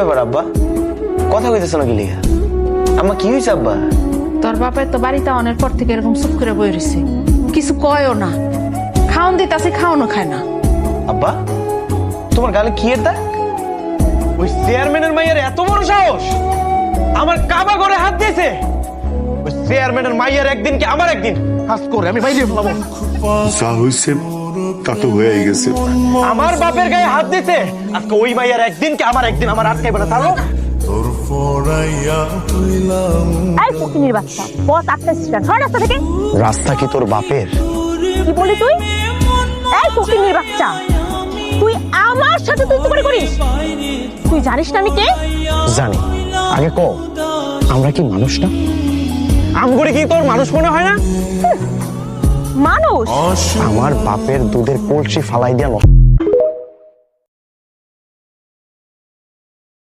ব্যাপার আব্বা? কথা কইতেছ না কি লিগা? আম্মা কি হইছে আব্বা? তোর বাপের তো বাড়িতে অনেক পর থেকে এরকম চুপ করে বই রইছে, কিছু কয়ও না, খাওন দিতাছে খাওয়ানো খায় না। আব্বা তোমার গালে কি এর দাগ? ওই চেয়ারম্যানের মাইয়ার এত বড় সাহস আমার কাবা করে হাত দিয়েছে। ওই চেয়ারম্যানের মাইয়ার একদিন কি আমার একদিন হাস করে আমি বাইরে ফেলাবো। যা হয়েছে তা তো হয়ে গেছে। আমার বাপের গায়ে হাত দিয়েছে, আজকে ওই মাইয়ার একদিন কি আমার একদিন, আমার আটকাইবে না তাহলে। এই ফকিনির বাচ্চা, বস আটকাইছিস কেন? সর রাস্তা থেকে। রাস্তা কি তোর বাপের? কি বলি তুই? এই ফকিনির বাচ্চা, তুই আমার সাথে তুই করে করিস? তুই জানিস না আমি কে? জানি, আগে কও আমরা কি মানুষ না? আমগুড়ি কি তোর মানুষ মনে হয় না? মানুষ? আমার বাপের দুধের কলসি ফালাই দিয়া নষ্ট